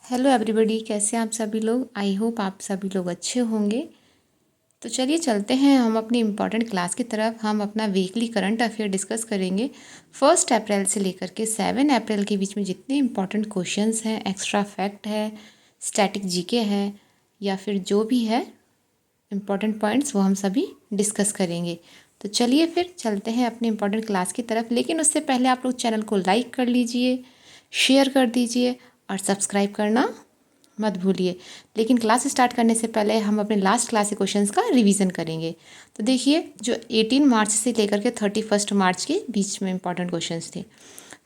Hello everybody, कैसे हैं आप सभी लोग। आई होप आप सभी लोग अच्छे होंगे। तो चलिए चलते हैं हम अपनी इम्पॉर्टेंट क्लास की तरफ। हम अपना वीकली करंट अफेयर डिस्कस करेंगे। 1 अप्रैल से लेकर के 7 अप्रैल के बीच में जितने इम्पॉर्टेंट क्वेश्चंस हैं, एक्स्ट्रा फैक्ट है, स्टैटिक जीके है, या फिर जो भी है इम्पॉर्टेंट पॉइंट्स, वो हम सभी डिस्कस करेंगे। तो चलिए फिर चलते हैं अपनी इम्पॉर्टेंट क्लास की तरफ। लेकिन उससे पहले आप लोग चैनल को लाइक कर लीजिए, शेयर कर दीजिए और सब्सक्राइब करना मत भूलिए। लेकिन क्लास स्टार्ट करने से पहले हम अपने लास्ट क्लास के क्वेश्चंस का रिवीजन करेंगे। तो देखिए, जो 18 मार्च से लेकर के 31 मार्च के बीच में इंपॉर्टेंट क्वेश्चंस थे।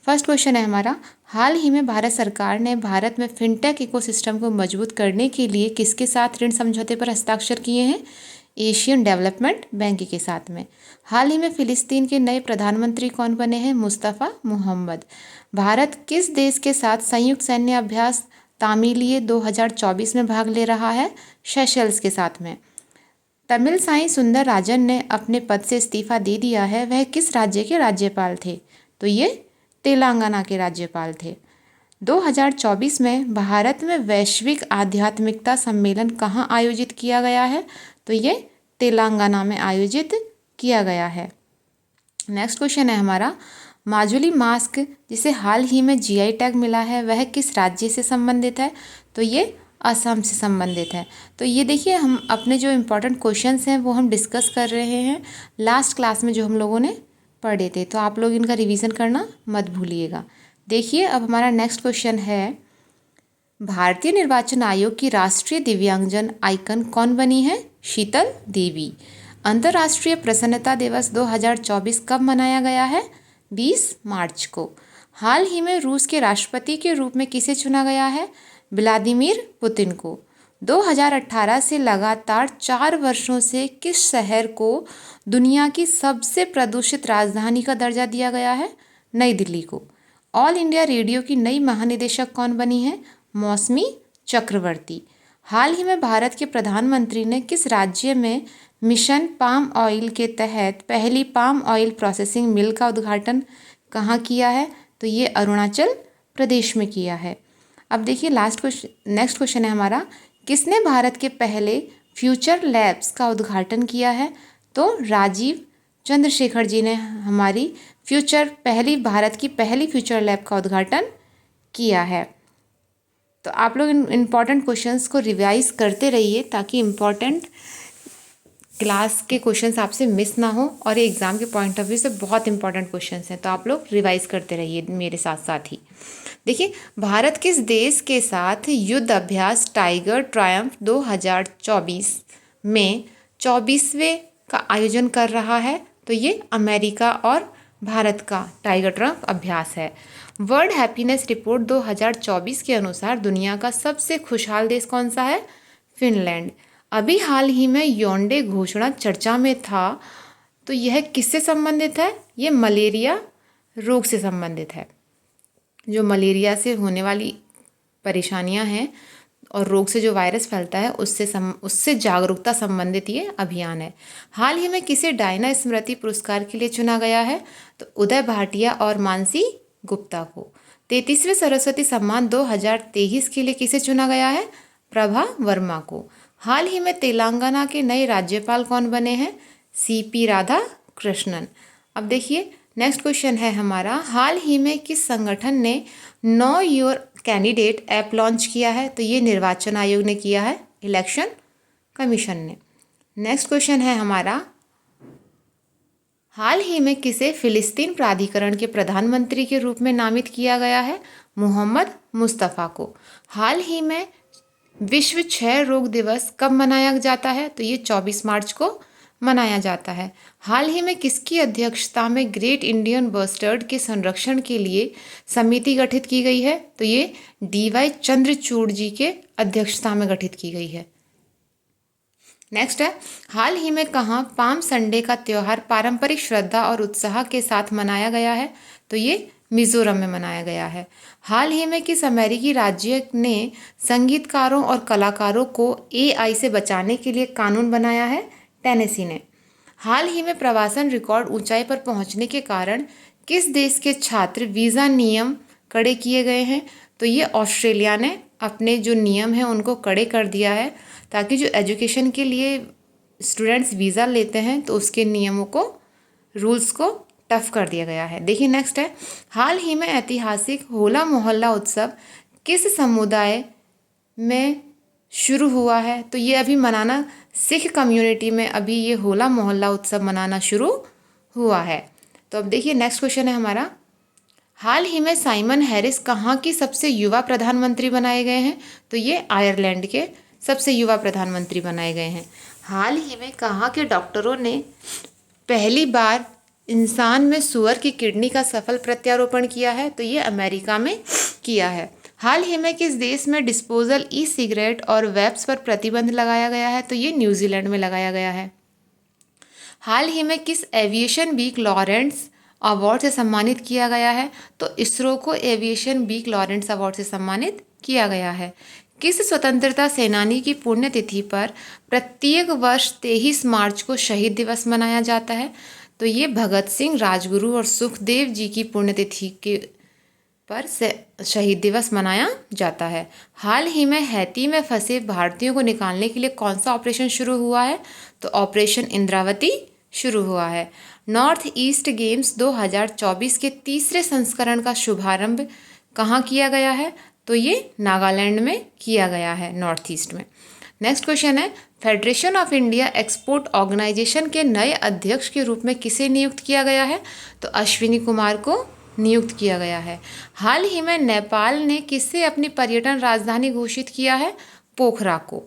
फर्स्ट क्वेश्चन है हमारा, हाल ही में भारत सरकार ने भारत में फिनटेक इकोसिस्टम को मजबूत करने के लिए किसके साथ ऋण समझौते पर हस्ताक्षर किए हैं? एशियन डेवलपमेंट बैंक के साथ में। हाल ही में फिलिस्तीन के नए प्रधानमंत्री कौन बने हैं? मुस्तफ़ा मोहम्मद। भारत किस देश के साथ संयुक्त सैन्य अभ्यास तामीलिए 2024 में भाग ले रहा है? सेशेल्स के साथ में। तमिलसाई सुंदर राजन ने अपने पद से इस्तीफा दे दिया है। वह किस राज्य के राज्यपाल थे? तो ये तेलंगाना के राज्यपाल थे। 2024 में भारत में वैश्विक आध्यात्मिकता सम्मेलन कहाँ आयोजित किया गया है? तो ये तेलंगाना में आयोजित किया गया है। नेक्स्ट क्वेश्चन है हमारा, माजुली मास्क जिसे हाल ही में जीआई टैग मिला है, वह किस राज्य से संबंधित है? तो ये असम से संबंधित है। तो ये देखिए, हम अपने जो इम्पोर्टेंट क्वेश्चंस हैं वो हम डिस्कस कर रहे हैं लास्ट क्लास में जो हम लोगों ने पढ़े थे। तो आप लोग इनका रिवीजन करना मत भूलिएगा। देखिए, अब हमारा नेक्स्ट क्वेश्चन है, भारतीय निर्वाचन आयोग की राष्ट्रीय दिव्यांगजन आइकन कौन बनी है? शीतल देवी। अंतर्राष्ट्रीय प्रसन्नता दिवस 2024 कब मनाया गया है? 20 मार्च को। हाल ही में रूस के राष्ट्रपति के रूप में किसे चुना गया है? व्लादिमीर पुतिन को। 2018 से लगातार 4 वर्षों से किस शहर को दुनिया की सबसे प्रदूषित राजधानी का दर्जा दिया गया है? नई दिल्ली को। ऑल इंडिया रेडियो की नई महानिदेशक कौन बनी है? मौसमी चक्रवर्ती। हाल ही में भारत के प्रधानमंत्री ने किस राज्य में मिशन पाम ऑयल के तहत पहली पाम ऑयल प्रोसेसिंग मिल का उद्घाटन कहाँ किया है? तो ये अरुणाचल प्रदेश में किया है। अब देखिए, नेक्स्ट क्वेश्चन है हमारा, किसने भारत के पहले फ्यूचर लैब्स का उद्घाटन किया है? तो राजीव चंद्रशेखर जी ने हमारी भारत की पहली फ्यूचर लैब का उद्घाटन किया है। तो आप लोग इन इम्पॉर्टेंट क्वेश्चंस को रिवाइज करते रहिए ताकि इम्पॉर्टेंट क्लास के क्वेश्चंस आपसे मिस ना हो, और ये एग्ज़ाम के पॉइंट ऑफ व्यू से बहुत इंपॉर्टेंट क्वेश्चंस हैं। तो आप लोग रिवाइज करते रहिए मेरे साथ साथ ही। देखिए, भारत किस देश के साथ युद्ध अभ्यास टाइगर ट्रायम्फ 2024 में 24वें का आयोजन कर रहा है? तो ये अमेरिका और भारत का टाइगर ट्रायम्फ अभ्यास है। वर्ल्ड हैप्पीनेस रिपोर्ट 2024 के अनुसार दुनिया का सबसे खुशहाल देश कौन सा है? फिनलैंड। अभी हाल ही में योंडे घोषणा चर्चा में था, तो यह किससे संबंधित है? ये मलेरिया रोग से संबंधित है। जो मलेरिया से होने वाली परेशानियां हैं और रोग से जो वायरस फैलता है उससे जागरूकता संबंधित ये अभियान है। हाल ही में किसे डायना स्मृति पुरस्कार के लिए चुना गया है? तो उदय भाटिया और मानसी गुप्ता को। 33वें सरस्वती सम्मान 2023 के लिए किसे चुना गया है? प्रभा वर्मा को। हाल ही में तेलंगाना के नए राज्यपाल कौन बने हैं? सीपी राधा कृष्णन। अब देखिए, नेक्स्ट क्वेश्चन है हमारा, हाल ही में किस संगठन ने know your candidate app launch किया है? तो ये निर्वाचन आयोग ने किया है, इलेक्शन कमीशन ने। नेक्स्ट क्वेश्चन है हमारा, हाल ही में किसे फिलिस्तीन प्राधिकरण के प्रधानमंत्री के रूप में नामित किया गया है? मोहम्मद मुस्तफ़ा को। हाल ही में विश्व क्षय रोग दिवस कब मनाया जाता है? तो ये 24 मार्च को मनाया जाता है। हाल ही में किसकी अध्यक्षता में ग्रेट इंडियन बस्टर्ड के संरक्षण के लिए समिति गठित की गई है? तो ये DY चंद्रचूड़ जी के अध्यक्षता में गठित की गई है। नेक्स्ट है, हाल ही में कहाँ पाम संडे का त्यौहार पारंपरिक श्रद्धा और उत्साह के साथ मनाया गया है? तो ये मिजोरम में मनाया गया है। हाल ही में किस अमेरिकी राज्य ने संगीतकारों और कलाकारों को AI से बचाने के लिए कानून बनाया है? टेनेसी ने। हाल ही में प्रवासन रिकॉर्ड ऊंचाई पर पहुंचने के कारण किस देश के छात्र वीज़ा नियम कड़े किए गए हैं? तो ये ऑस्ट्रेलिया ने अपने जो नियम हैं उनको कड़े कर दिया है, ताकि जो एजुकेशन के लिए स्टूडेंट्स वीज़ा लेते हैं तो उसके नियमों को, रूल्स को टफ कर दिया गया है। देखिए नेक्स्ट है, हाल ही में ऐतिहासिक होला मोहल्ला उत्सव किस समुदाय में शुरू हुआ है? तो ये अभी मनाना सिख कम्युनिटी में अभी ये होला मोहल्ला उत्सव मनाना शुरू हुआ है। तो अब देखिए नेक्स्ट क्वेश्चन है हमारा, हाल ही में साइमन हैरिस कहाँ की सबसे युवा प्रधानमंत्री बनाए गए हैं? तो ये आयरलैंड के सबसे युवा प्रधानमंत्री बनाए गए हैं। हाल ही में कहाँ के डॉक्टरों ने पहली बार इंसान में सूअर की किडनी का सफल प्रत्यारोपण किया है? तो ये अमेरिका में किया है। हाल ही में किस देश में डिस्पोजल ई सिगरेट और वेप्स पर प्रतिबंध लगाया गया है? तो ये न्यूजीलैंड में लगाया गया है। हाल ही में किस एविएशन वीक लॉरेंस अवार्ड से सम्मानित किया गया है? तो इसरो को एविएशन वीक लॉरेंस अवार्ड से सम्मानित किया गया है। किस स्वतंत्रता सेनानी की पुण्यतिथि पर प्रत्येक वर्ष 23 मार्च को शहीद दिवस मनाया जाता है? तो ये भगत सिंह, राजगुरु और सुखदेव जी की पुण्यतिथि के पर शहीद दिवस मनाया जाता है। हाल ही में हैती में फंसे भारतीयों को निकालने के लिए कौन सा ऑपरेशन शुरू हुआ है? तो ऑपरेशन इंद्रावती शुरू हुआ है। नॉर्थ ईस्ट गेम्स 2024 के तीसरे संस्करण का शुभारंभ कहाँ किया गया है? तो ये नागालैंड में किया गया है, नॉर्थ ईस्ट में। नेक्स्ट क्वेश्चन है, Federation of India Export Organisation के नए अध्यक्ष के रूप में किसे नियुक्त किया गया है? तो अश्विनी कुमार को नियुक्त किया गया है। हाल ही में नेपाल ने किससे अपनी पर्यटन राजधानी घोषित किया है? पोखरा को।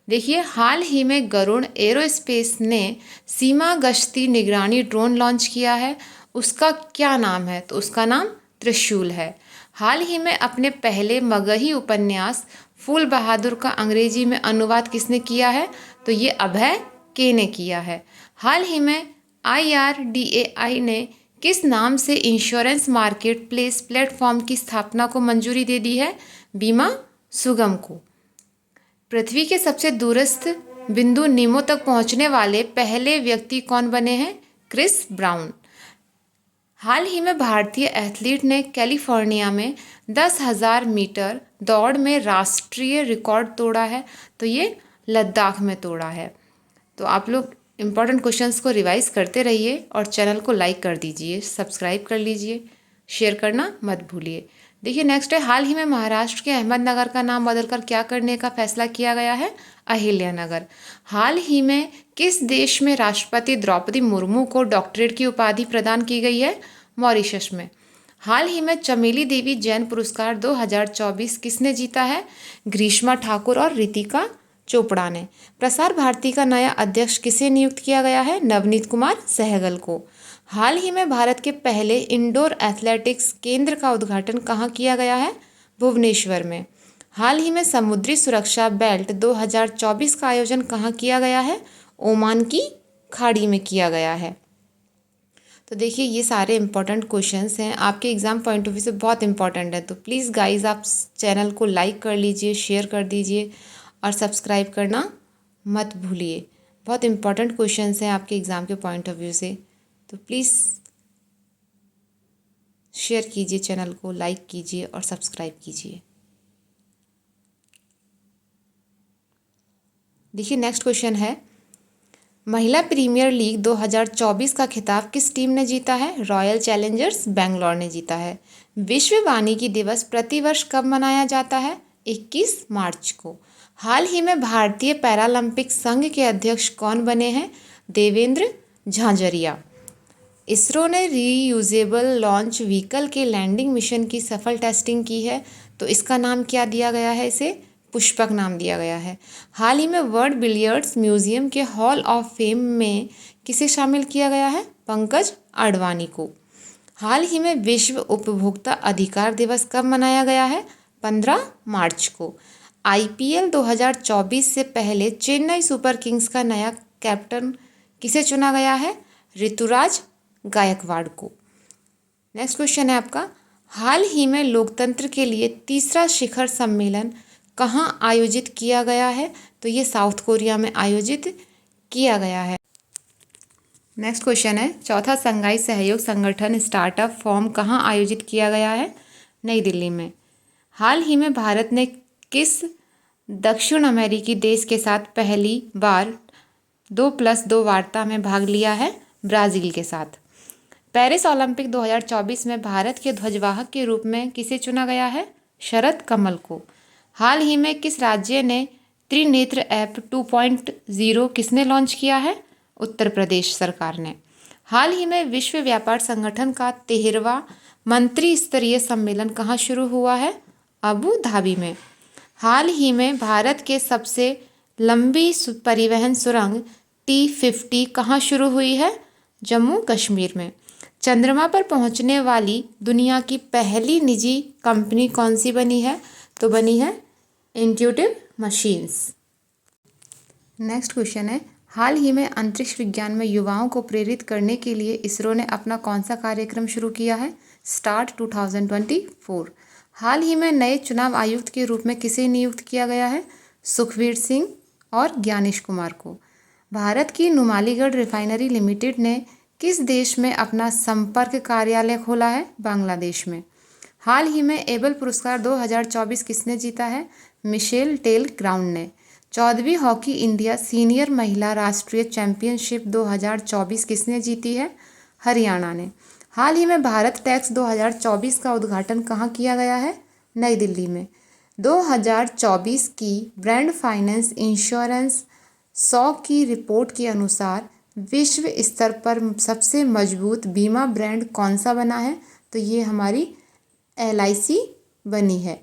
देखिए हाल ही में गरुड़ एरोस्पेस ने सीमा गश्ती निगरानी ड्रोन लॉन्च किया है, उसका क्या नाम है? तो उसका नाम त्रिशूल है। हाल ही में अपने पहले मगही उपन्यास फूल बहादुर का अंग्रेजी में अनुवाद किसने किया है? तो ये अभय के ने किया है। हाल ही में IRDAI ने किस नाम से इंश्योरेंस मार्केट प्लेस प्लेटफॉर्म की स्थापना को मंजूरी दे दी है? बीमा सुगम को। पृथ्वी के सबसे दूरस्थ बिंदु नीमो तक पहुंचने वाले पहले व्यक्ति कौन बने हैं? Chris brown. हाल ही में भारतीय एथलीट ने कैलिफोर्निया में 10,000 मीटर दौड़ में राष्ट्रीय रिकॉर्ड तोड़ा है, तो ये लद्दाख में तोड़ा है। तो आप लोग इम्पॉर्टेंट क्वेश्चंस को रिवाइज करते रहिए और चैनल को लाइक कर दीजिए, सब्सक्राइब कर लीजिए, शेयर करना मत भूलिए। देखिए नेक्स्ट है, हाल ही में महाराष्ट्र के अहमदनगर का नाम बदलकर क्या करने का फैसला किया गया है? अहिल्यानगर। हाल ही में किस देश में राष्ट्रपति द्रौपदी मुर्मू को डॉक्टरेट की उपाधि प्रदान की गई है? मॉरिशस में। हाल ही में चमेली देवी जैन पुरस्कार 2024 किसने जीता है? ग्रीष्मा ठाकुर और रितिका चोपड़ा ने। प्रसार भारती का नया अध्यक्ष किसे नियुक्त किया गया है? नवनीत कुमार सहगल को। हाल ही में भारत के पहले इंडोर एथलेटिक्स केंद्र का उद्घाटन कहाँ किया गया है? भुवनेश्वर में। हाल ही में समुद्री सुरक्षा बेल्ट 2024 का आयोजन कहाँ किया गया है? ओमान की खाड़ी में किया गया है। तो देखिए ये सारे इंपॉर्टेंट क्वेश्चंस हैं, आपके एग्ज़ाम पॉइंट ऑफ व्यू से बहुत इंपॉर्टेंट है। तो प्लीज़ गाइज आप चैनल को लाइक कर लीजिए, शेयर कर दीजिए और सब्सक्राइब करना मत भूलिए। बहुत इंपॉर्टेंट क्वेश्चंस हैं आपके एग्ज़ाम के पॉइंट ऑफ व्यू से। तो प्लीज़ शेयर कीजिए, चैनल को लाइक कीजिए और सब्सक्राइब कीजिए। देखिए नेक्स्ट क्वेश्चन है, महिला प्रीमियर लीग 2024 का खिताब किस टीम ने जीता है? रॉयल चैलेंजर्स बेंगलोर ने जीता है। विश्व वानिकी दिवस प्रतिवर्ष कब मनाया जाता है? 21 मार्च को। हाल ही में भारतीय पैरालंपिक संघ के अध्यक्ष कौन बने हैं? देवेंद्र झांझरिया। इसरो ने रीयूजेबल लॉन्च व्हीकल के लैंडिंग मिशन की सफल टेस्टिंग की है, तो इसका नाम क्या दिया गया है? इसे पुष्पक नाम दिया गया है। हाल ही में वर्ल्ड बिलियर्ड्स म्यूजियम के हॉल ऑफ फेम में किसे शामिल किया गया है? पंकज आडवाणी को। हाल ही में विश्व उपभोक्ता अधिकार दिवस कब मनाया गया है? 15 मार्च को। IPL 2024 से पहले चेन्नई सुपर किंग्स का नया कैप्टन किसे चुना गया है? ऋतुराज गायकवाड़ को। नेक्स्ट क्वेश्चन है आपका, हाल ही में लोकतंत्र के लिए तीसरा शिखर सम्मेलन कहाँ आयोजित किया गया है? तो ये साउथ कोरिया में आयोजित किया गया है। नेक्स्ट क्वेश्चन है, चौथा संघाई सहयोग संगठन स्टार्टअप फोरम कहाँ आयोजित किया गया है? नई दिल्ली में। हाल ही में भारत ने किस दक्षिण अमेरिकी देश के साथ पहली बार 2+2 वार्ता में भाग लिया है? ब्राज़ील के साथ। पेरिस ओलंपिक 2024 में भारत के ध्वजवाहक के रूप में किसे चुना गया है? शरद कमल को। हाल ही में किस राज्य ने त्रिनेत्र ऐप 2.0 किसने लॉन्च किया है? उत्तर प्रदेश सरकार ने। हाल ही में विश्व व्यापार संगठन का 13वां मंत्री स्तरीय सम्मेलन कहाँ शुरू हुआ है? अबू धाबी में। हाल ही में भारत के सबसे लंबी परिवहन सुरंग T50 कहाँ शुरू हुई है? जम्मू कश्मीर में। चंद्रमा पर पहुंचने वाली दुनिया की पहली निजी कंपनी कौन सी बनी है? तो बनी है इंट्यूटिव मशीन्स। नेक्स्ट क्वेश्चन है, हाल ही में अंतरिक्ष विज्ञान में युवाओं को प्रेरित करने के लिए इसरो ने अपना कौन सा कार्यक्रम शुरू किया है? स्टार्ट 2024। हाल ही में नए चुनाव आयुक्त के रूप में किसे नियुक्त किया गया है? सुखवीर सिंह और ज्ञानेश कुमार को। भारत की नुमालीगढ़ रिफाइनरी लिमिटेड ने किस देश में अपना संपर्क कार्यालय खोला है? बांग्लादेश में। हाल ही में एबल पुरस्कार 2024 किसने जीता है? मिशेल टेल ग्राउंड ने। 14वीं हॉकी इंडिया सीनियर महिला राष्ट्रीय चैंपियनशिप 2024 किसने जीती है? हरियाणा ने। हाल ही में भारत टैक्स 2024 का उद्घाटन कहाँ किया गया है? नई दिल्ली में। 2024 की ब्रांड फाइनेंस इंश्योरेंस 100 की रिपोर्ट के अनुसार विश्व स्तर पर सबसे मजबूत बीमा ब्रांड कौन सा बना है? तो ये हमारी LIC बनी है,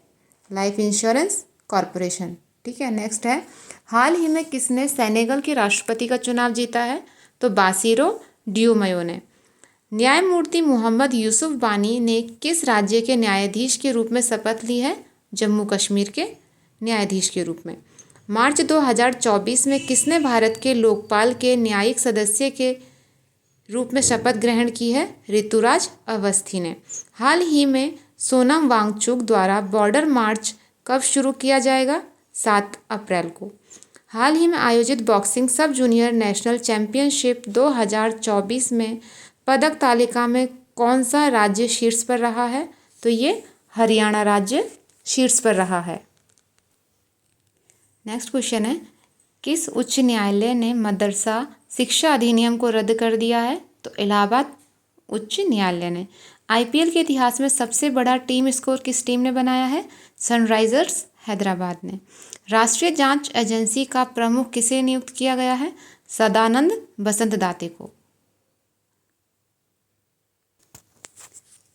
लाइफ इंश्योरेंस कॉरपोरेशन। ठीक है, नेक्स्ट है, हाल ही में किसने सेनेगल के राष्ट्रपति का चुनाव जीता है? तो बासिरो डियोमयो ने। न्यायमूर्ति मोहम्मद यूसुफ बानी ने किस राज्य के न्यायाधीश के रूप में शपथ ली है? जम्मू कश्मीर के न्यायाधीश के रूप में। मार्च 2024 में किसने भारत के लोकपाल के न्यायिक सदस्य के रूप में शपथ ग्रहण की है? ऋतुराज अवस्थी ने। हाल ही में सोनम वांगचुक द्वारा बॉर्डर मार्च कब शुरू किया जाएगा? 7 अप्रैल को। हाल ही में आयोजित बॉक्सिंग सब जूनियर नेशनल चैंपियनशिप 2024 में पदक तालिका में कौन सा राज्य शीर्ष पर रहा है? तो ये हरियाणा राज्य शीर्ष पर रहा है। नेक्स्ट क्वेश्चन है, किस उच्च न्यायालय ने मदरसा शिक्षा अधिनियम को रद्द कर दिया है? तो इलाहाबाद उच्च न्यायालय ने। IPL के इतिहास में सबसे बड़ा टीम स्कोर किस टीम ने बनाया है? सनराइजर्स हैदराबाद ने। राष्ट्रीय जांच एजेंसी का प्रमुख किसे नियुक्त किया गया है? सदानंद बसंत दाते को।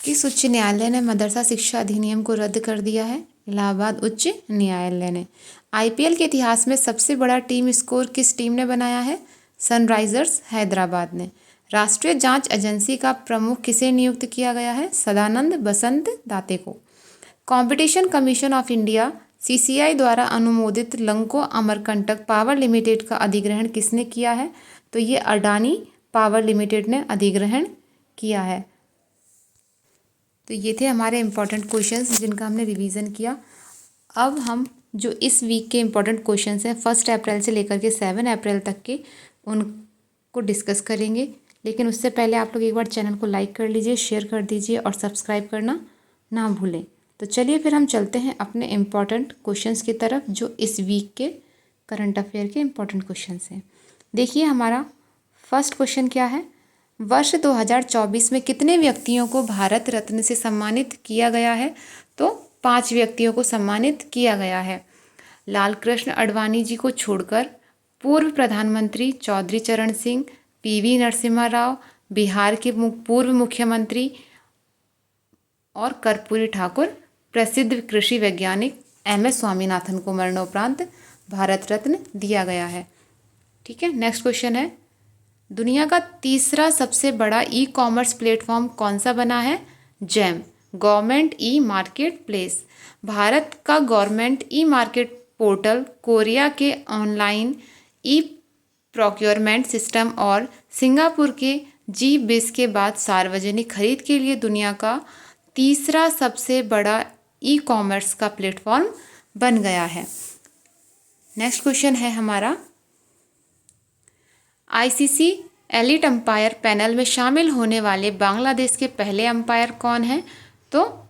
किस उच्च न्यायालय ने मदरसा शिक्षा अधिनियम को रद्द कर दिया है? इलाहाबाद उच्च न्यायालय ने। IPL के इतिहास में सबसे बड़ा टीम स्कोर किस टीम ने बनाया है? सनराइजर्स हैदराबाद ने। राष्ट्रीय जांच एजेंसी का प्रमुख किसे नियुक्त किया गया है? सदानंद बसंत दाते को। Competition commission of India CCI द्वारा अनुमोदित लंको अमरकंटक पावर लिमिटेड का अधिग्रहण किसने किया है? तो ये अडानी पावर लिमिटेड ने अधिग्रहण किया है। तो ये थे हमारे इम्पॉर्टेंट क्वेश्चंस जिनका हमने रिवीजन किया। अब हम जो इस वीक के इम्पॉर्टेंट क्वेश्चंस हैं 1 अप्रैल से लेकर के 7 अप्रैल तक के, उनको डिस्कस करेंगे। लेकिन उससे पहले आप लोग एक बार चैनल को लाइक कर लीजिए, शेयर कर दीजिए और सब्सक्राइब करना ना भूलें। तो चलिए फिर हम चलते हैं अपने इम्पॉर्टेंट क्वेश्चंस की तरफ जो इस वीक के करंट अफेयर के इम्पॉर्टेंट क्वेश्चंस हैं। देखिए हमारा फर्स्ट क्वेश्चन क्या है? वर्ष 2024 में कितने व्यक्तियों को भारत रत्न से सम्मानित किया गया है? तो 5 व्यक्तियों को सम्मानित किया गया है। लाल कृष्ण आडवाणी जी को छोड़कर पूर्व प्रधानमंत्री चौधरी चरण सिंह, PV नरसिम्हा राव, बिहार के पूर्व मुख्यमंत्री और कर्पूरी ठाकुर, प्रसिद्ध कृषि वैज्ञानिक MS स्वामीनाथन को मरणोपरांत भारत रत्न दिया गया है। ठीक है, नेक्स्ट क्वेश्चन है, दुनिया का तीसरा सबसे बड़ा ई-कॉमर्स प्लेटफॉर्म कौन सा बना है? GeM, government e market place. Bharat का government e market portal Korea के ऑनलाइन ई प्रोक्योरमेंट सिस्टम और सिंगापुर के G20 के बाद सार्वजनिक खरीद के लिए दुनिया का तीसरा सबसे बड़ा ई-कॉमर्स का प्लेटफॉर्म बन गया है। नेक्स्ट क्वेश्चन है हमारा, ICC एलीट अंपायर पैनल में शामिल होने वाले बांग्लादेश के पहले अंपायर कौन हैं? तो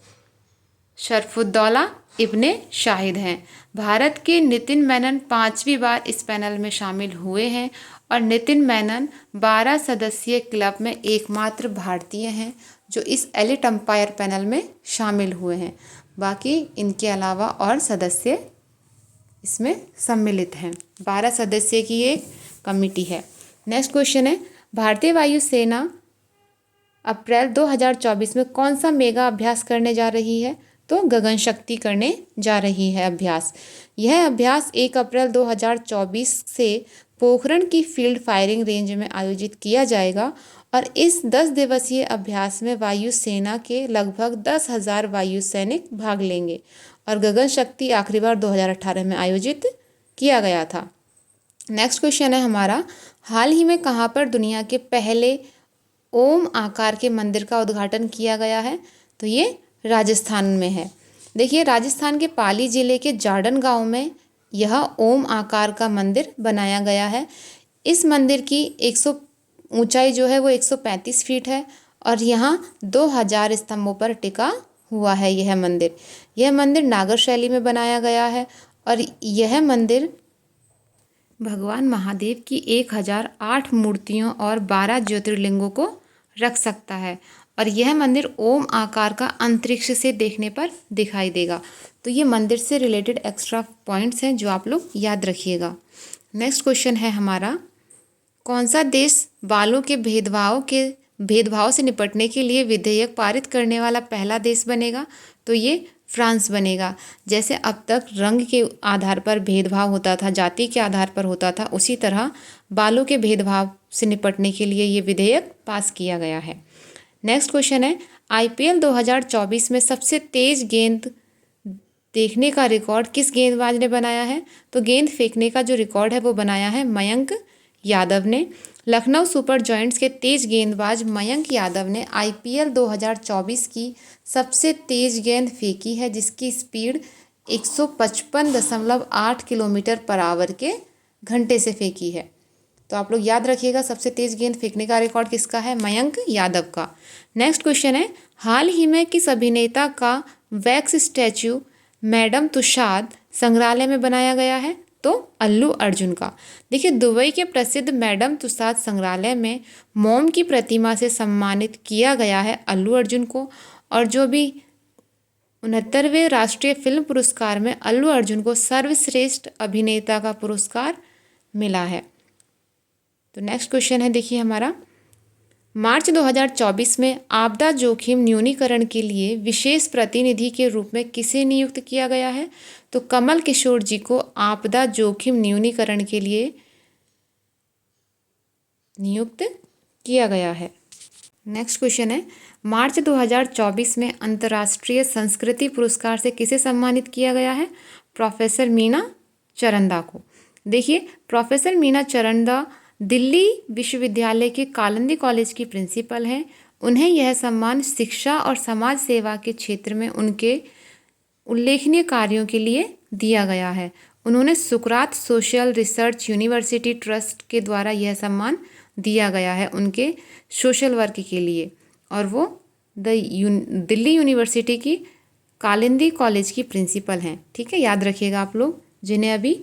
शरफुद्दौला इब्ने शाहिद हैं। भारत के नितिन मेनन 5वीं बार इस पैनल में शामिल हुए हैं और नितिन मेनन 12 सदस्यीय क्लब में एकमात्र भारतीय हैं जो इस एलिट अंपायर पैनल में शामिल हुए हैं। बाकी इनके अलावा और सदस्य इसमें सम्मिलित हैं। 12 सदस्य की एक कमिटी है। नेक्स्ट क्वेश्चन है, भारतीय वायुसेना अप्रैल 2024 में कौन सा मेगा अभ्यास करने जा रही है? तो गगन शक्ति करने जा रही है अभ्यास। यह अभ्यास 1 अप्रैल 2024 से पोखरण की फील्ड फायरिंग रेंज में आयोजित किया जाएगा और इस 10 दिवसीय अभ्यास में वायुसेना के लगभग 10,000 वायु सैनिक भाग लेंगे और गगन शक्ति आखिरी बार 2018 में आयोजित किया गया था। नेक्स्ट क्वेश्चन है हमारा, हाल ही में कहाँ पर दुनिया के पहले ओम आकार के मंदिर का उद्घाटन किया गया है? तो ये राजस्थान में है। देखिए, राजस्थान के पाली जिले के जाडन गांव में यह ओम आकार का मंदिर बनाया गया है। इस मंदिर की 100 ऊंचाई जो है वो 135 फीट है और यहाँ 2000 स्तंभों पर टिका हुआ है यह मंदिर। यह मंदिर नागर शैली में बनाया गया है और यह मंदिर भगवान महादेव की 1008 मूर्तियों और 12 ज्योतिर्लिंगों को रख सकता है और यह मंदिर ओम आकार का अंतरिक्ष से देखने पर दिखाई देगा। तो ये मंदिर से रिलेटेड एक्स्ट्रा पॉइंट्स हैं जो आप लोग याद रखिएगा। नेक्स्ट क्वेश्चन है हमारा, कौन सा देश बालों के भेदभाव से निपटने के लिए विधेयक पारित करने वाला पहला देश बनेगा? तो ये फ्रांस बनेगा। जैसे अब तक रंग के आधार पर भेदभाव होता था, जाति के आधार पर होता था, उसी तरह बालों के भेदभाव से निपटने के लिए ये विधेयक पास किया गया है। नेक्स्ट क्वेश्चन है, IPL 2024 में सबसे तेज गेंद देखने का रिकॉर्ड किस गेंदबाज ने बनाया है? तो गेंद फेंकने का जो रिकॉर्ड है वो बनाया है मयंक यादव ने। लखनऊ सुपर जायंट्स के तेज गेंदबाज मयंक यादव ने IPL 2024 की सबसे तेज गेंद फेंकी है जिसकी स्पीड 155.8 किलोमीटर पर आवर के घंटे से फेंकी है। तो आप लोग याद रखिएगा, सबसे तेज गेंद फेंकने का रिकॉर्ड किसका है? मयंक यादव का। नेक्स्ट क्वेश्चन है, हाल ही में किस अभिनेता का वैक्स स्टैचू मैडम तुसाद संग्रहालय में बनाया गया है? तो अल्लू अर्जुन का। देखिए, दुबई के प्रसिद्ध मैडम तुसाद संग्रहालय में मोम की प्रतिमा से सम्मानित किया गया है अल्लू अर्जुन को और जो भी 69वें राष्ट्रीय फिल्म पुरस्कार में अल्लू अर्जुन को सर्वश्रेष्ठ अभिनेता का पुरस्कार मिला है। तो नेक्स्ट क्वेश्चन है देखिए हमारा, मार्च 2024 में आपदा जोखिम न्यूनीकरण के लिए विशेष प्रतिनिधि के रूप में किसे नियुक्त किया गया है? तो कमल किशोर जी को आपदा जोखिम न्यूनीकरण के लिए नियुक्त किया गया है। नेक्स्ट क्वेश्चन है, मार्च 2024 में अंतर्राष्ट्रीय संस्कृति पुरस्कार से किसे सम्मानित किया गया है? प्रोफेसर मीना चरंदा को। देखिए, प्रोफेसर मीना चरंदा दिल्ली विश्वविद्यालय के कालिंदी कॉलेज की प्रिंसिपल हैं। उन्हें यह सम्मान शिक्षा और समाज सेवा के क्षेत्र में उनके उल्लेखनीय कार्यों के लिए दिया गया है। उन्होंने सुकरात सोशल रिसर्च यूनिवर्सिटी ट्रस्ट के द्वारा यह सम्मान दिया गया है उनके सोशल वर्क के लिए और वो दिल्ली यूनिवर्सिटी की कालिंदी कॉलेज की प्रिंसिपल हैं। ठीक है, याद रखिएगा आप लोग जिन्हें अभी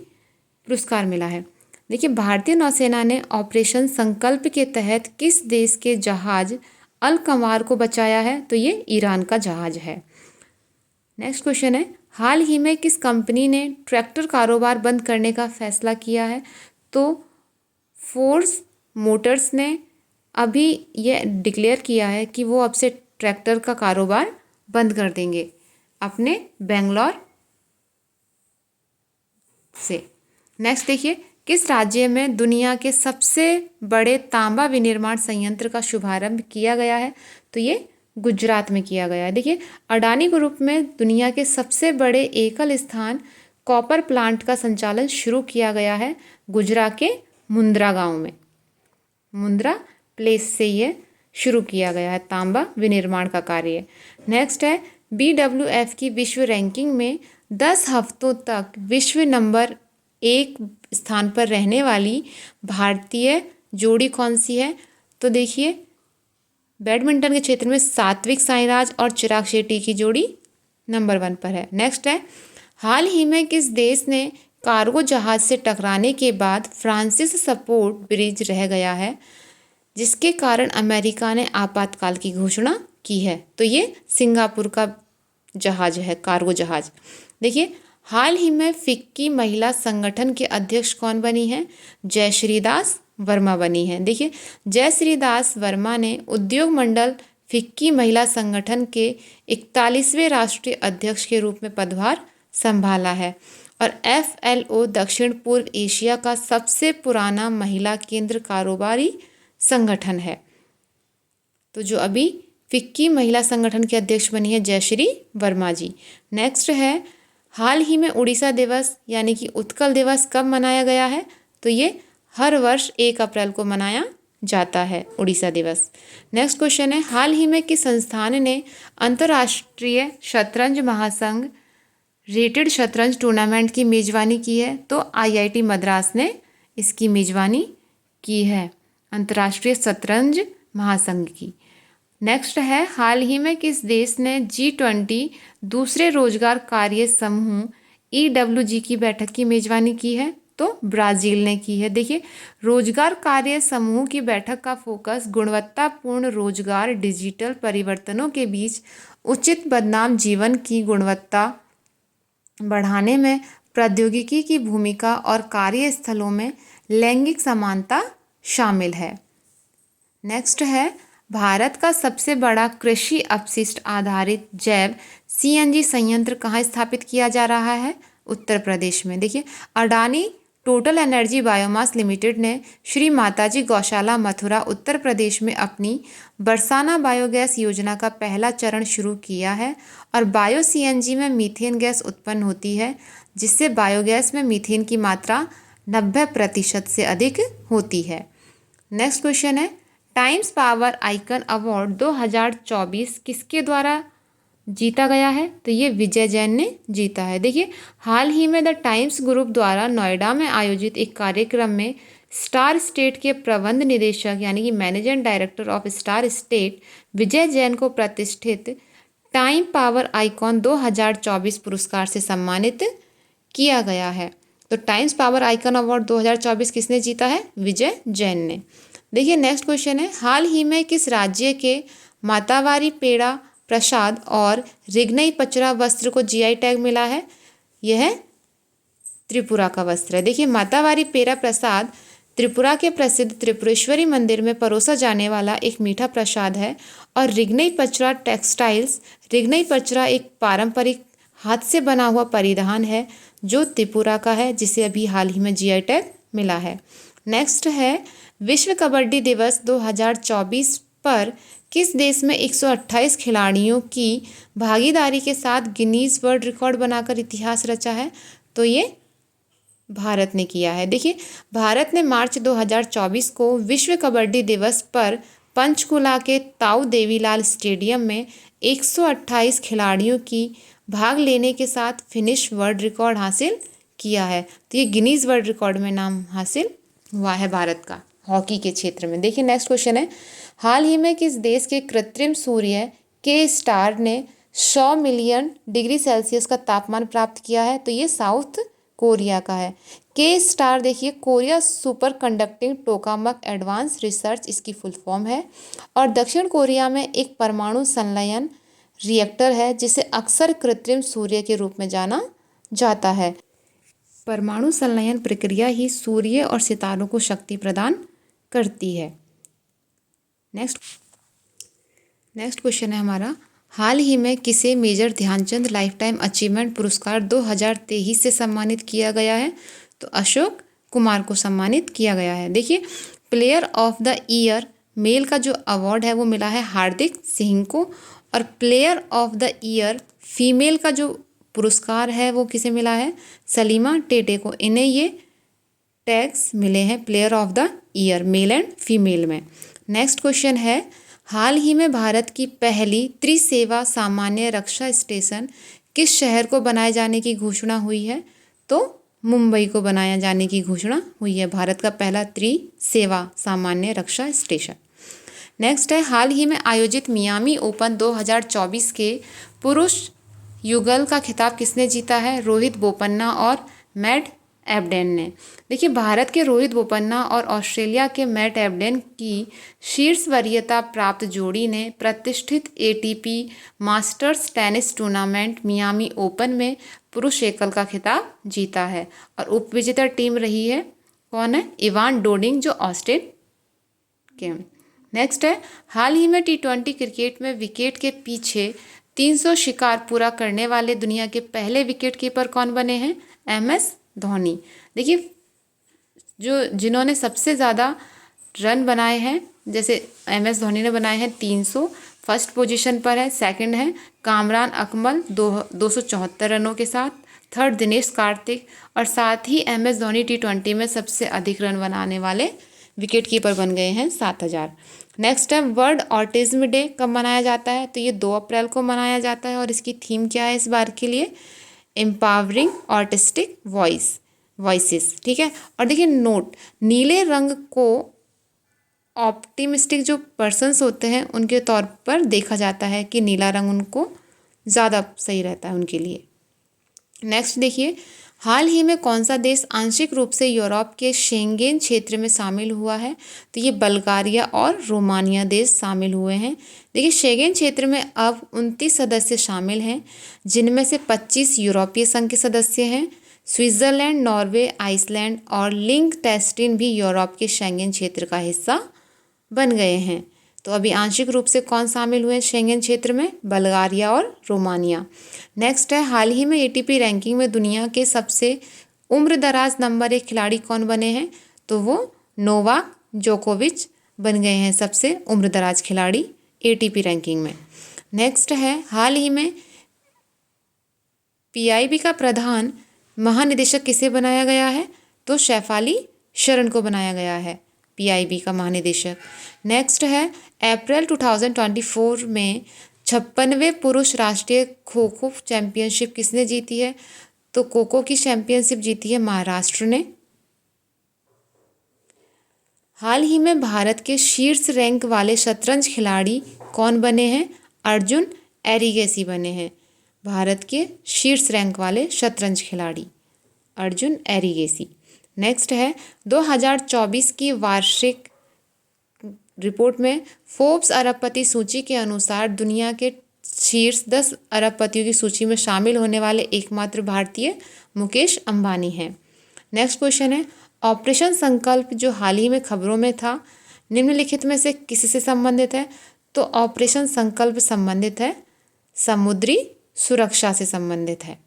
पुरस्कार मिला है। देखिए, भारतीय नौसेना ने ऑपरेशन संकल्प के तहत किस देश के जहाज अल कमार को बचाया है? तो ये ईरान का जहाज है। नेक्स्ट क्वेश्चन है, हाल ही में किस कंपनी ने ट्रैक्टर कारोबार बंद करने का फैसला किया है? तो फोर्स मोटर्स ने अभी ये डिक्लेयर किया है कि वो अब से ट्रैक्टर का कारोबार बंद कर देंगे अपने बेंगलोर से। नेक्स्ट देखिए, किस राज्य में दुनिया के सबसे बड़े तांबा विनिर्माण संयंत्र का शुभारंभ किया गया है? तो ये गुजरात में किया गया है। देखिए, अडानी ग्रुप में दुनिया के सबसे बड़े एकल स्थान कॉपर प्लांट का संचालन शुरू किया गया है गुजरात के मुंद्रा गांव में। मुंद्रा प्लेस से ये शुरू किया गया है तांबा विनिर्माण का कार्य। नेक्स्ट है, BWF की विश्व रैंकिंग में 10 हफ्तों तक विश्व नंबर 1 स्थान पर रहने वाली भारतीय जोड़ी कौन सी है? तो देखिए, बैडमिंटन के क्षेत्र में सात्विक साईराज और चिराग शेट्टी की जोड़ी नंबर 1 पर है। नेक्स्ट है, हाल ही में किस देश ने कार्गो जहाज से टकराने के बाद फ्रांसिस सपोर्ट ब्रिज रह गया है, जिसके कारण अमेरिका ने आपातकाल की घोषणा की है? तो ये सिंगापुर का जहाज है, कार्गो जहाज। देखिए, हाल ही में फिक्की महिला संगठन के अध्यक्ष कौन बनी है? जयश्री दास वर्मा बनी है। देखिए, जयश्री दास वर्मा ने उद्योग मंडल फिक्की महिला संगठन के 41वें राष्ट्रीय अध्यक्ष के रूप में पदभार संभाला है और FLO दक्षिण पूर्व एशिया का सबसे पुराना महिला केंद्र कारोबारी संगठन है। तो जो अभी फिक्की महिला संगठन के अध्यक्ष बनी है जयश्री वर्मा जी। नेक्स्ट है, हाल ही में उड़ीसा दिवस यानी कि उत्कल दिवस कब मनाया गया है? तो ये हर वर्ष 1 अप्रैल को मनाया जाता है उड़ीसा दिवस। नेक्स्ट क्वेश्चन है, हाल ही में किस संस्थान ने अंतर्राष्ट्रीय शतरंज महासंघ रेटेड शतरंज टूर्नामेंट की मेजबानी की है? तो IIT मद्रास ने इसकी मेजबानी की है, अंतर्राष्ट्रीय शतरंज महासंघ की। नेक्स्ट है, हाल ही में किस देश ने G20 दूसरे रोजगार कार्य समूह EWG की बैठक की मेजबानी की है? तो ब्राज़ील ने की है। देखिए, रोजगार कार्य समूह की बैठक का फोकस गुणवत्तापूर्ण रोजगार, डिजिटल परिवर्तनों के बीच उचित बदनाम जीवन की गुणवत्ता बढ़ाने में प्रौद्योगिकी की भूमिका और कार्यस्थलों में लैंगिक समानता शामिल है। नेक्स्ट है, भारत का सबसे बड़ा कृषि अपशिष्ट आधारित जैव CNG संयंत्र कहाँ स्थापित किया जा रहा है? उत्तर प्रदेश में। देखिए, Adani total energy biomass limited ने श्री माताजी गौशाला मथुरा उत्तर प्रदेश में अपनी बरसाना बायोगैस योजना का पहला चरण शुरू किया है और बायो CNG में मीथेन गैस उत्पन्न होती है, जिससे बायोगैस में मीथेन की मात्रा 90% से अधिक होती है। नेक्स्ट क्वेश्चन है, टाइम्स पावर आइकन अवार्ड 2024 किसके द्वारा जीता गया है? तो ये विजय जैन ने जीता है। देखिए, हाल ही में द टाइम्स ग्रुप द्वारा नोएडा में आयोजित एक कार्यक्रम में स्टार स्टेट के प्रबंध निदेशक यानी कि managing director of star state Vijay Jain को प्रतिष्ठित टाइम पावर आइकॉन 2024 पुरस्कार से सम्मानित किया गया है। तो टाइम्स पावर आइकन अवार्ड 2024 किसने जीता है? विजय जैन ने। देखिए, नेक्स्ट क्वेश्चन है, हाल ही में किस राज्य के मातावारी पेड़ा प्रसाद और रिगनई पचरा वस्त्र को GI टैग मिला है? यह त्रिपुरा का वस्त्र है। देखिए, मातावारी पेड़ा प्रसाद त्रिपुरा के प्रसिद्ध त्रिपुरेश्वरी मंदिर में परोसा जाने वाला एक मीठा प्रसाद है और रिगनई पचरा टेक्सटाइल्स, रिगनई पचरा एक पारंपरिक हाथ से बना हुआ परिधान है जो त्रिपुरा का है, जिसे अभी हाल ही में GI टैग मिला है। नेक्स्ट है, विश्व कबड्डी दिवस 2024 पर किस देश में 128 खिलाड़ियों की भागीदारी के साथ गिनीज वर्ल्ड रिकॉर्ड बनाकर इतिहास रचा है? तो ये भारत ने किया है। देखिए, भारत ने मार्च 2024 को विश्व कबड्डी दिवस पर पंचकुला के ताऊ देवीलाल स्टेडियम में 128 खिलाड़ियों की भाग लेने के साथ फिनिश वर्ल्ड रिकॉर्ड हासिल किया है। तो ये गिनीज वर्ल्ड रिकॉर्ड में नाम हासिल हुआ है भारत का हॉकी के क्षेत्र में। देखिए, नेक्स्ट क्वेश्चन है, हाल ही में किस देश के कृत्रिम सूर्य के स्टार ने 100 मिलियन डिग्री सेल्सियस का तापमान प्राप्त किया है? तो ये साउथ कोरिया का है। के स्टार देखिए, Korea super conducting tokamak advance research इसकी फुल फॉर्म है और दक्षिण कोरिया में एक परमाणु संलयन रिएक्टर है जिसे अक्सर कृत्रिम सूर्य के रूप में जाना जाता है। परमाणु संलयन प्रक्रिया ही सूर्य और सितारों को शक्ति प्रदान करती है। नेक्स्ट क्वेश्चन है हमारा, हाल ही में किसे मेजर ध्यानचंद लाइफटाइम अचीवमेंट पुरस्कार 2023 से सम्मानित किया गया है? तो अशोक कुमार को सम्मानित किया गया है। देखिए, player of the year male का जो अवार्ड है वो मिला है हार्दिक सिंह को और player of the year female का जो पुरस्कार है वो किसे मिला है? सलीमा टेटे को। इन्हें ये टैग्स मिले हैं player of the year male and female में। नेक्स्ट क्वेश्चन है, हाल ही में भारत की पहली त्रिसेवा सामान्य रक्षा स्टेशन किस शहर को बनाए जाने की घोषणा हुई है? तो मुंबई को बनाया जाने की घोषणा हुई है, भारत का पहला त्रिसेवा सामान्य रक्षा स्टेशन। नेक्स्ट है, हाल ही में आयोजित मियामी ओपन 2024 के पुरुष युगल का खिताब किसने जीता है? रोहित बोपन्ना और मैट एबडेन ने। देखिए, भारत के रोहित बोपन्ना और ऑस्ट्रेलिया के मैट एबडेन की शीर्ष वरीयता प्राप्त जोड़ी ने प्रतिष्ठित ATP masters tennis tournament Miami open में पुरुष एकल का खिताब जीता है और उपविजेता टीम रही है, कौन है? इवान डोडिग, जो ऑस्ट्रेलिया के। नेक्स्ट है, हाल ही में T20 क्रिकेट में विकेट के पीछे 300 शिकार पूरा करने वाले दुनिया के पहले विकेट कीपर कौन बने हैं? MS धोनी। देखिए, जिन्होंने सबसे ज़्यादा रन बनाए हैं, जैसे MS धोनी ने बनाए हैं 300, फर्स्ट पोजीशन पर है। सेकंड है कामरान अकमल 274 रनों के साथ। थर्ड दिनेश कार्तिक, और साथ ही MS धोनी T20 में सबसे अधिक रन बनाने वाले विकेट कीपर बन गए हैं 7000। नेक्स्ट है, वर्ल्ड ऑटिज्म डे कब मनाया जाता है? तो ये 2 अप्रैल को मनाया जाता है और इसकी थीम क्या है इस बार के लिए? Empowering autistic voices. ठीक है, और देखिए नोट, नीले रंग को ऑप्टिमिस्टिक जो पर्सन्स होते हैं उनके तौर पर देखा जाता है कि नीला रंग उनको ज़्यादा सही रहता है उनके लिए। नेक्स्ट देखिए, हाल ही में कौन सा देश आंशिक रूप से यूरोप के शेंगेन क्षेत्र में शामिल हुआ है? तो ये बल्गारिया और रोमानिया देश शामिल हुए हैं। देखिए, शेंगेन क्षेत्र में अब 29 सदस्य शामिल हैं, जिनमें से 25 यूरोपीय संघ के सदस्य हैं। स्विट्ज़रलैंड, नॉर्वे, आइसलैंड और लिंक्टेनस्टीन भी यूरोप के शेंगेन क्षेत्र का हिस्सा बन गए हैं। तो अभी आंशिक रूप से कौन शामिल हुए शेंगेन क्षेत्र में? बल्गारिया और रोमानिया। नेक्स्ट है, हाल ही में ATP रैंकिंग में दुनिया के सबसे उम्रदराज नंबर 1 खिलाड़ी कौन बने हैं? तो वो नोवाक जोकोविच बन गए हैं सबसे उम्रदराज खिलाड़ी ATP रैंकिंग में। नेक्स्ट है, हाल ही में PIB का प्रधान महानिदेशक किसे बनाया गया है? तो शेफाली शरण को बनाया गया है PIB का महानिदेशक। नेक्स्ट है, अप्रैल 2024 में 56वें पुरुष राष्ट्रीय खो खो चैंपियनशिप किसने जीती है? तो खो खो की चैंपियनशिप जीती है महाराष्ट्र ने। हाल ही में भारत के शीर्ष रैंक वाले शतरंज खिलाड़ी कौन बने हैं? अर्जुन एरिगेसी बने हैं भारत के शीर्ष रैंक वाले शतरंज खिलाड़ी, अर्जुन एरिगेसी। नेक्स्ट है, 2024 की वार्षिक रिपोर्ट में फोर्ब्स अरबपति सूची के अनुसार दुनिया के शीर्ष 10 अरबपतियों की सूची में शामिल होने वाले एकमात्र भारतीय मुकेश अंबानी हैं। नेक्स्ट क्वेश्चन है, ऑपरेशन संकल्प जो हाल ही में खबरों में था, निम्नलिखित में से किससे संबंधित है? तो ऑपरेशन संकल्प संबंधित है समुद्री सुरक्षा से संबंधित है।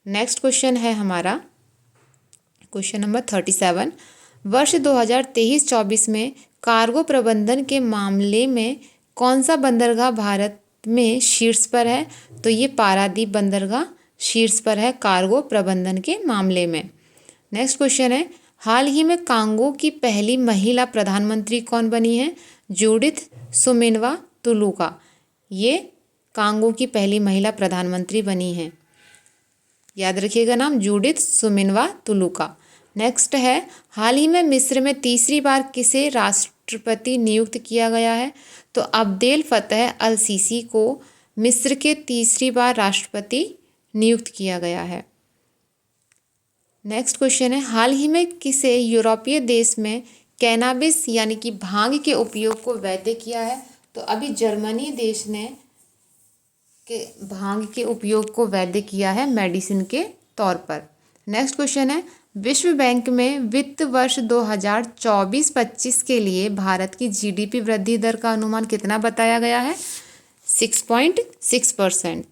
नेक्स्ट क्वेश्चन है हमारा क्वेश्चन नंबर 37। वर्ष 2023-24 में कार्गो प्रबंधन के मामले में कौन सा बंदरगाह भारत में शीर्ष पर है? तो ये पारादीप बंदरगाह शीर्ष पर है कार्गो प्रबंधन के मामले में। नेक्स्ट क्वेश्चन है, हाल ही में कांगो की पहली महिला प्रधानमंत्री कौन बनी है? जूडिथ सुमिनवा तुलुका। ये कांगो की पहली महिला प्रधानमंत्री बनी हैं, याद रखिएगा नाम, जूडिथ सुमिनवा तुलुका। नेक्स्ट है, हाल ही में मिस्र में तीसरी बार किसे राष्ट्रपति नियुक्त किया गया है? तो अब्देल फतह अल सीसी को मिस्र के तीसरी बार राष्ट्रपति नियुक्त किया गया है। नेक्स्ट क्वेश्चन है, हाल ही में किसे यूरोपीय देश में कैनाबिस यानी कि भांग के उपयोग को वैध किया है? तो अभी जर्मनी देश ने के भांग के उपयोग को वैध किया है मेडिसिन के तौर पर। नेक्स्ट क्वेश्चन है, विश्व बैंक में वित्त वर्ष 2024-25 के लिए भारत की GDP वृद्धि दर का अनुमान कितना बताया गया है? 6.6%।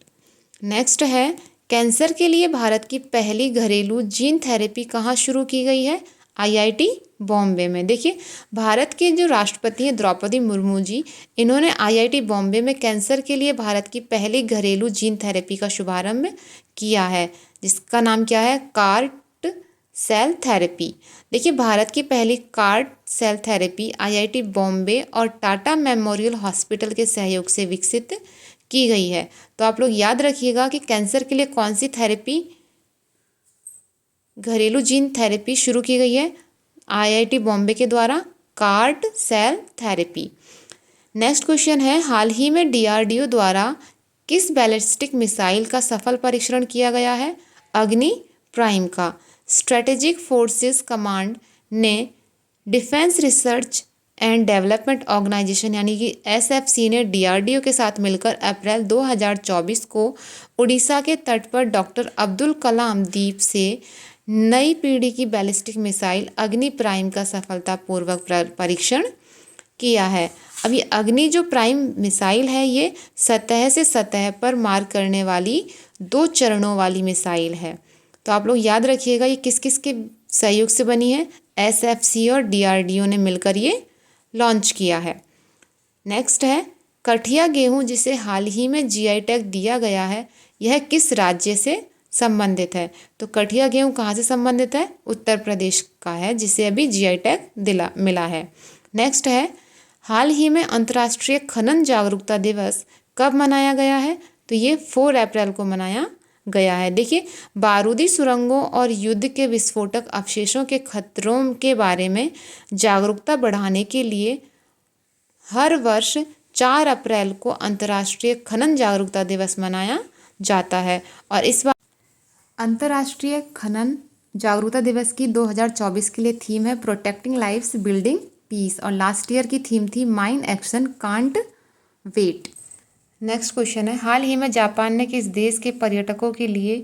नेक्स्ट है, कैंसर के लिए भारत की पहली घरेलू जीन थेरेपी कहाँ शुरू की गई है? IIT बॉम्बे में। देखिए, भारत के जो राष्ट्रपति हैं द्रौपदी मुर्मू जी, इन्होंने IIT बॉम्बे में कैंसर के लिए भारत की पहली घरेलू जीन थेरेपी का शुभारंभ किया है, जिसका नाम क्या है? CART cell therapy. देखिए, भारत की पहली CART cell therapy IIT Bombay और टाटा मेमोरियल हॉस्पिटल के सहयोग से विकसित की गई है। तो आप लोग याद रखिएगा कि कैंसर के लिए कौन सी थेरेपी, घरेलू जीन थेरेपी शुरू की गई है? IIT बॉम्बे के द्वारा CAR T cell therapy. Next question है, हाल ही में DRDO द्वारा किस बैलिस्टिक मिसाइल का सफल परीक्षण किया गया है? अग्नि प्राइम का। स्ट्रेटेजिक फोर्सेस कमांड ने defence research and development organisation यानी कि एसएफसी ने डीआरडीओ के साथ मिलकर अप्रैल 2024 को उड़ीसा के तट पर डॉक्टर अब्दुल कलाम द्वीप से नई पीढ़ी की बैलिस्टिक मिसाइल अग्नि प्राइम का सफलतापूर्वक परीक्षण किया है। अब ये अग्नि जो प्राइम मिसाइल है ये सतह से सतह पर मार करने वाली 2 चरणों वाली मिसाइल है। तो आप लोग याद रखिएगा ये किस किस के सहयोग से बनी है? एसएफसी और डीआरडीओ ने मिलकर ये लॉन्च किया है। नेक्स्ट है कठिया गेहूँ जिसे हाल ही में जीआई टैग दिया गया है, यह किस राज्य से संबंधित है? तो कठिया गेहूँ कहाँ से संबंधित है? उत्तर प्रदेश का है जिसे अभी जीआई टैग मिला है। नेक्स्ट है हाल ही में अंतर्राष्ट्रीय खनन जागरूकता दिवस कब मनाया गया है? तो ये 4 अप्रैल को मनाया गया है। देखिए बारूदी सुरंगों और युद्ध के विस्फोटक अवशेषों के खतरों के बारे में जागरूकता बढ़ाने के लिए हर वर्ष 4 अप्रैल को अंतर्राष्ट्रीय खनन जागरूकता दिवस मनाया जाता है। और इस बार अंतर्राष्ट्रीय खनन जागरूकता दिवस की 2024 के लिए थीम है प्रोटेक्टिंग लाइव्स बिल्डिंग पीस और लास्ट ईयर की थीम थी mine action can't wait. Next question है हाल ही में जापान ने किस देश के पर्यटकों के लिए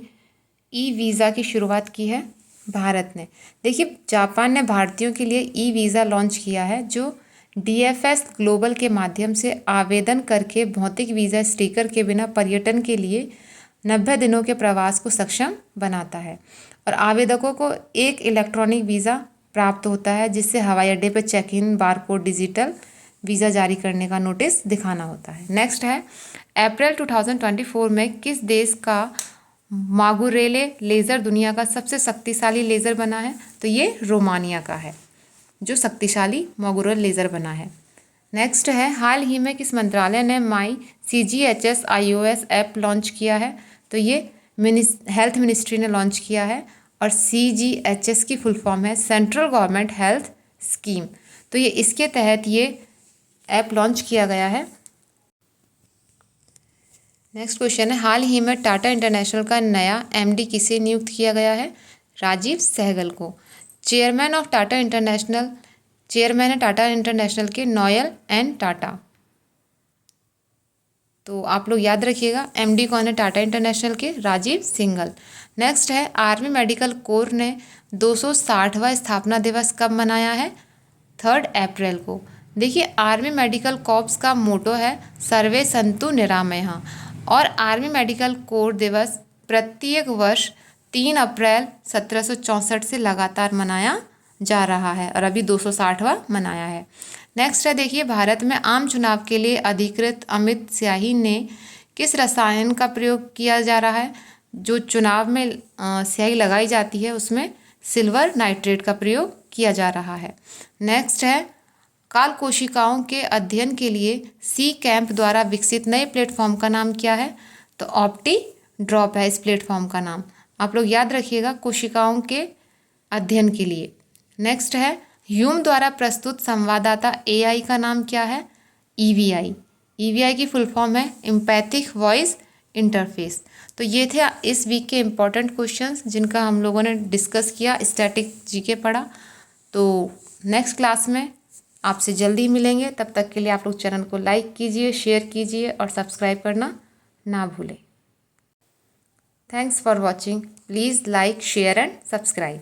ई वीज़ा की शुरुआत की है? भारत ने। देखिए जापान ने भारतीयों के लिए ई वीज़ा लॉन्च किया है जो डीएफएस ग्लोबल के माध्यम से आवेदन करके भौतिक वीज़ा स्टिकर के बिना पर्यटन के लिए 90 दिनों के प्रवास को सक्षम बनाता है। और आवेदकों को एक इलेक्ट्रॉनिक वीज़ा प्राप्त होता है जिससे हवाई अड्डे पर check in barcode digital visa जारी करने का नोटिस दिखाना होता है। नेक्स्ट है अप्रैल 2024 में किस देश का मागुरेले लेज़र दुनिया का सबसे शक्तिशाली लेज़र बना है? तो ये रोमानिया का है जो शक्तिशाली मागुरेले लेज़र बना है। नेक्स्ट है हाल ही में किस मंत्रालय ने माई CGHS iOS ऐप लॉन्च किया है? तो ये हेल्थ मिनिस्ट्री ने लॉन्च किया है और CGHS की फुल फॉर्म है सेंट्रल गवर्नमेंट हेल्थ स्कीम। तो ये इसके तहत ये ऐप लॉन्च किया गया है। नेक्स्ट क्वेश्चन है हाल ही में टाटा इंटरनेशनल का नया MD किसे नियुक्त किया गया है? राजीव सहगल को। चेयरमैन है टाटा इंटरनेशनल के नोएल एन टाटा। तो आप लोग याद रखिएगा MD कौन है टाटा इंटरनेशनल के? राजीव सिंघल। नेक्स्ट है आर्मी मेडिकल कोर ने 260वां स्थापना दिवस कब मनाया है? 3 अप्रैल को। देखिए आर्मी मेडिकल कॉर्प्स का मोटो है सर्वे संतु निरामयः और आर्मी मेडिकल कोर दिवस प्रत्येक वर्ष 3 अप्रैल 1764 से लगातार मनाया जा रहा है और अभी 260वां मनाया है। नेक्स्ट है देखिए भारत में आम चुनाव के लिए अधिकृत अमित स्याही ने किस रसायन का प्रयोग किया जा रहा है? जो चुनाव में स्याही लगाई जाती है उसमें सिल्वर नाइट्रेट का प्रयोग किया जा रहा है। नेक्स्ट है काल कोशिकाओं के अध्ययन के लिए सी कैंप द्वारा विकसित नए प्लेटफॉर्म का नाम क्या है? तो ऑप्टी ड्रॉप है इस प्लेटफॉर्म का नाम। आप लोग याद रखिएगा कोशिकाओं के अध्ययन के लिए। नेक्स्ट है ह्यूम द्वारा प्रस्तुत संवाददाता AI का नाम क्या है? EVI। EVI की फुल फॉर्म है एम्पैथिक वॉइस इंटरफेस। तो ये थे इस वीक के इम्पोर्टेंट क्वेश्चंस जिनका हम लोगों ने डिस्कस किया, स्टैटिक GK पढ़ा। तो नेक्स्ट क्लास में आपसे जल्दी मिलेंगे, तब तक के लिए आप लोग चैनल को लाइक कीजिए, शेयर कीजिए और सब्सक्राइब करना ना भूलें। Thanks for watching. Please like, share and subscribe.